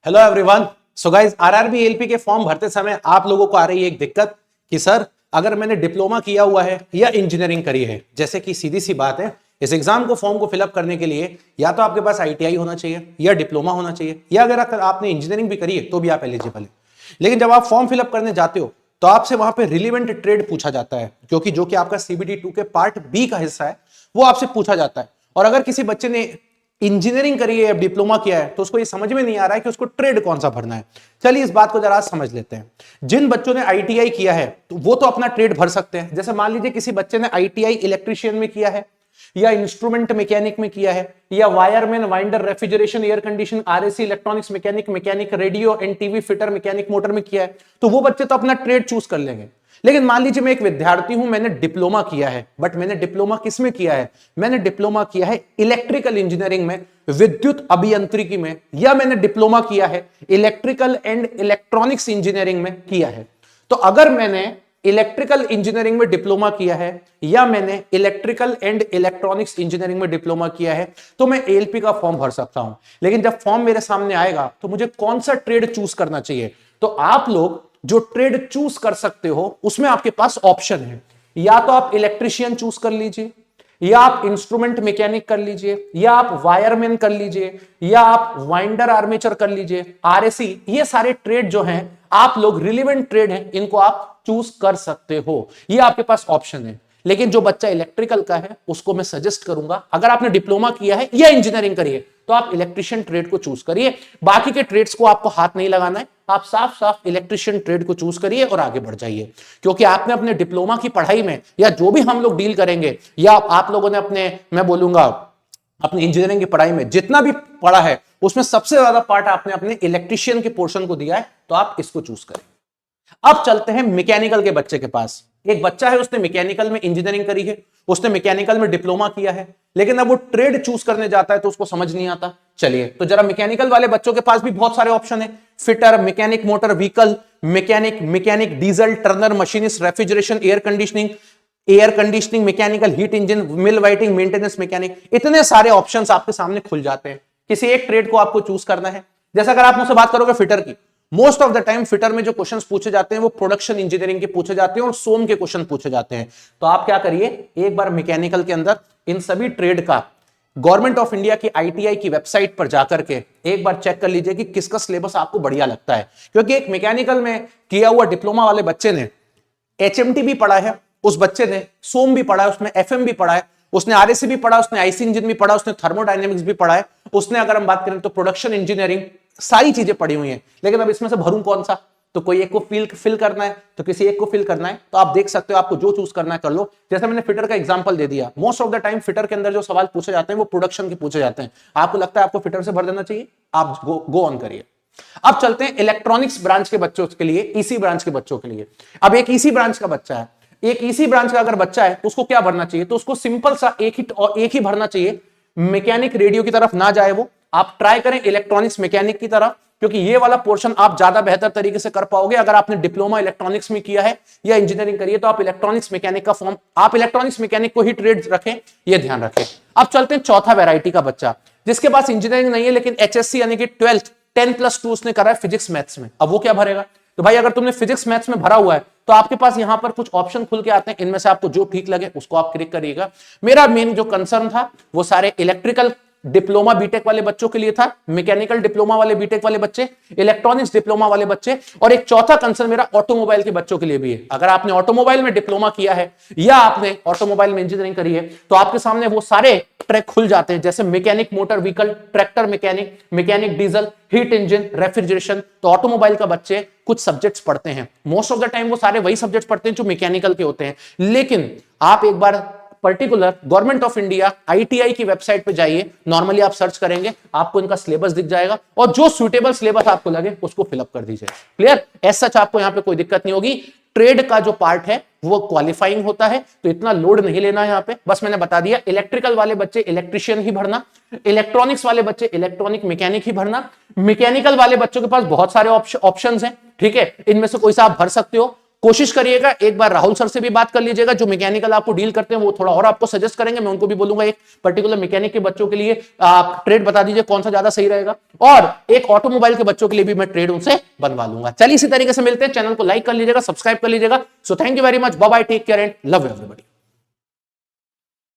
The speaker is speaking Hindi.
Hello everyone. So guys, RRB LP के फॉर्म भरते समय आप लोगों को आ रही है एक दिक्कत कि सर अगर मैंने डिप्लोमा किया हुआ है या इंजीनियरिंग करी है, जैसे कि सीधी सी बात है, इस एग्जाम को फॉर्म को फिलअप करने के लिए या तो आपके पास आईटीआई होना चाहिए या डिप्लोमा होना चाहिए, या अगर आपने इंजीनियरिंग भी करी है तो भी आप एलिजिबल है। लेकिन जब आप फॉर्म फिलअप करने जाते हो तो आपसे वहां पे रिलेवेंट ट्रेड पूछा जाता है, क्योंकि जो कि आपका सीबीडी 2 के पार्ट बी का हिस्सा है वो आपसे पूछा जाता है। और अगर किसी बच्चे ने इंजीनियरिंग करी है, डिप्लोमा किया है, तो उसको ये समझ में नहीं आ रहा है कि उसको ट्रेड कौन सा भरना है। चलिए इस बात को जरा समझ लेते हैं। जिन बच्चों ने आईटीआई किया है तो वो तो अपना ट्रेड भर सकते हैं। जैसे मान लीजिए किसी बच्चे ने आईटीआई इलेक्ट्रीशियन में किया है, या इंस्ट्रूमेंट मैकेनिक में किया है, या wireman, winder, refrigeration, air condition, RAC, electronics mechanic, radio and TV fitter, mechanic motor में किया है, तो वो बच्चे तो अपना ट्रेड चूज कर लेंगे। लेकिन मान लीजिए मैं एक विद्यार्थी हूं, मैंने डिप्लोमा किया है, बट मैंने डिप्लोमा किस में किया है? मैंने डिप्लोमा किया है इलेक्ट्रिकल इंजीनियरिंग में, विद्युत अभियांत्रिकी में, या मैंने डिप्लोमा किया है इलेक्ट्रिकल एंड इलेक्ट्रॉनिक्स इंजीनियरिंग में किया है। तो अगर मैंने इलेक्ट्रिकल इंजीनियरिंग में डिप्लोमा किया है या मैंने इलेक्ट्रिकल एंड इलेक्ट्रॉनिक्स इंजीनियरिंग में डिप्लोमा किया है, तो मैं एएलपी का फॉर्म भर सकता हूं। लेकिन जब फॉर्म मेरे सामने आएगा तो मुझे कौन सा ट्रेड चूज करना चाहिए? तो आप लोग जो ट्रेड चूज कर सकते हो उसमें आपके पास ऑप्शन है। या तो आप इलेक्ट्रिशियन चूज कर लीजिए, या आप इंस्ट्रूमेंट मैकेनिक कर लीजिए, या आप वायरमैन कर लीजिए, या आप वाइंडर आर्मेचर कर लीजिए, आरएसी। ये सारे ट्रेड जो हैं आप लोग रिलेवेंट ट्रेड हैं, इनको आप चूज कर सकते हो। ये आपके पास ऑप्शन है। लेकिन जो बच्चा इलेक्ट्रिकल का है उसको मैं सजेस्ट करूंगा, अगर आपने डिप्लोमा किया है या इंजीनियरिंग करी है तो आप इलेक्ट्रिशियन ट्रेड को चूज करिए। बाकी के ट्रेड्स को आपको हाथ नहीं लगाना है, आप साफ साफ इलेक्ट्रिशियन ट्रेड को चूज करिए और आगे बढ़ जाइए। क्योंकि आपने अपने डिप्लोमा की पढ़ाई में, या जो भी हम लोग डील करेंगे, या आप लोगों ने अपने, मैं बोलूंगा अपनी इंजीनियरिंग की पढ़ाई में जितना भी पढ़ा है उसमें सबसे ज्यादा पार्ट आपने अपने इलेक्ट्रिशियन के पोर्शन को दिया है, तो आप इसको चूज करें। अब चलते हैं मैकेनिकल के बच्चे के पास। एक बच्चा है, उसने मैकेनिकल में इंजीनियरिंग करी है, उसने मैकेनिकल में डिप्लोमा किया है, लेकिन अब वो ट्रेड चूज करने जाता है तो उसको समझ नहीं आता। चलिए तो जरा मैकेनिकल वाले बच्चों के पास भी बहुत सारे ऑप्शन है। Fitter, mechanic motor vehicle, mechanic diesel, turner, machinist, refrigeration, air conditioning, mechanical heat engine, mill whiting, maintenance mechanic, इतने सारे ऑप्शंस आपके सामने खुल जाते हैं। किसी एक ट्रेड को आपको चूज करना है। जैसे अगर आप मुझसे बात करोगे फिटर की, most of the time fitter में जो क्वेश्चंस पूछे जाते हैं वो प्रोडक्शन इंजीनियरिंग के पूछे जाते हैं और सोम के क्वेश्चन पूछे जाते हैं। तो आप क्या करिए, एक बार मैकेनिकल के अंदर इन सभी ट्रेड का गवर्नमेंट ऑफ इंडिया की आईटीआई की वेबसाइट पर जाकर के एक बार चेक कर लीजिए कि किसका सिलेबस आपको बढ़िया लगता है। क्योंकि एक मैकेनिकल में किया हुआ डिप्लोमा वाले बच्चे ने एचएमटी भी पढ़ा है, उस बच्चे ने सोम भी पढ़ा है, उसमें एफएम भी पढ़ा है, उसने आरएसी भी पढ़ा, उसने आईसी इंजन भी पढ़ा, उसने थर्मोडायनेमिक्स भी पढ़ा है, उसने अगर हम बात करें तो प्रोडक्शन इंजीनियरिंग, सारी चीजें पढ़ी हुई हैं। लेकिन अब इसमें से भरूं कौन सा? तो कोई एक को फिल करना है तो किसी एक को फिल करना है, तो आप देख सकते हो आपको जो चूज करना है कर लो। जैसे मैंने फिटर का एग्जांपल दे दिया, most of the time fitter के अंदर जो सवाल पूछे जाते हैं वो प्रोडक्शन के पूछे जाते हैं। आपको लगता है आपको फिटर से भर देना चाहिए, आप गो ऑन करिए। अब चलते हैं इलेक्ट्रॉनिक्स ब्रांच के बच्चों के लिए, ईसी ब्रांच के बच्चों के लिए। अब एक ईसी ब्रांच का बच्चा है, एक ईसी ब्रांच का अगर बच्चा है तो उसको क्या भरना चाहिए? तो उसको सिंपल सा एक ही भरना चाहिए। मैकेनिक रेडियो की तरफ ना जाए वो, आप ट्राई करें इलेक्ट्रॉनिक्स मैकेनिक की तरफ, क्योंकि ये वाला पोर्शन आप ज्यादा बेहतर तरीके से कर पाओगे। अगर आपने डिप्लोमा इलेक्ट्रॉनिक्स में किया है या इंजीनियरिंग करी है तो आप इलेक्ट्रॉनिक्स मैकेनिक का फॉर्म, आप इलेक्ट्रॉनिक्स मैकेनिक को ही ट्रेड रखें, ये ध्यान रखें। अब चलते हैं चौथा वैरायटी का बच्चा, जिसके पास इंजीनियरिंग नहीं है लेकिन एचएससी यानी कि 12th 10+2 उसने करा है फिजिक्स मैथ्स में। अब वो क्या भरेगा? तो भाई अगर तुमने फिजिक्स मैथ्स में भरा हुआ है तो आपके पास यहां पर कुछ ऑप्शन खुल के आते हैं, इनमें से आपको जो ठीक लगे उसको आप क्लिक करिएगा। मेरा मेन जो कंसर्न था वो सारे इलेक्ट्रिकल डिप्लोमा बीटेक वाले बच्चों के लिए था, मैकेनिकल डिप्लोमा वाले बीटेक वाले बच्चे, इलेक्ट्रॉनिक्स डिप्लोमा वाले बच्चे, और एक चौथा कंसर्न मेरा ऑटोमोबाइल के बच्चों के लिए भी है। अगर आपने ऑटोमोबाइल में डिप्लोमा किया है या आपने ऑटोमोबाइल में इंजीनियरिंग करी है तो आपके सामने वो सारे ट्रैक खुल जाते हैं, जैसे mechanic motor vehicle, tractor mechanic, mechanic diesel, heat engine, refrigeration. तो ऑटोमोबाइल का बच्चे कुछ सब्जेक्ट्स पढ़ते हैं, मोस्ट ऑफ द टाइम वो सारे वही सब्जेक्ट्स पढ़ते हैं जो मैकेनिकल के होते हैं। लेकिन आप एक बार particular government of India ITI की वेबसाइट पे जाइए, नॉर्मली आप सर्च करेंगे आपको इनका सिलेबस दिख जाएगा, और जो सुटेबल सिलेबस आपको लगे उसको फिलअप कर दीजिए। क्लियर? एज सच आपको यहां पे कोई दिक्कत नहीं होगी। ट्रेड का जो पार्ट है वो क्वालिफाइंग होता है, तो इतना लोड नहीं लेना है यहां पे। बस मैंने बता दिया, इलेक्ट्रिकल वाले बच्चे इलेक्ट्रिशियन ही भरना, इलेक्ट्रॉनिक्स वाले बच्चे इलेक्ट्रॉनिक मैकेनिक ही भरना, मैकेनिकल वाले बच्चों के पास बहुत सारे ऑप्शंस हैं, ठीक है, इनमें से कोई सा आप भर सकते हो। कोशिश करिएगा, एक बार राहुल सर से भी बात कर लीजिएगा, जो मैकेनिकल आपको डील करते हैं वो थोड़ा और आपको सजेस्ट करेंगे। मैं उनको भी बोलूंगा एक पर्टिकुलर मैकेनिक के बच्चों के लिए आप ट्रेड बता दीजिए कौन सा ज्यादा सही रहेगा, और एक ऑटोमोबाइल के बच्चों के लिए भी मैं ट्रेड उनसे बनवा लूंगा। चलिए इसी तरीके से मिलते हैं, चैनल को लाइक कर लीजिएगा, सब्सक्राइब कर लीजिएगा। So thank you very much, bye bye, take care and love everybody.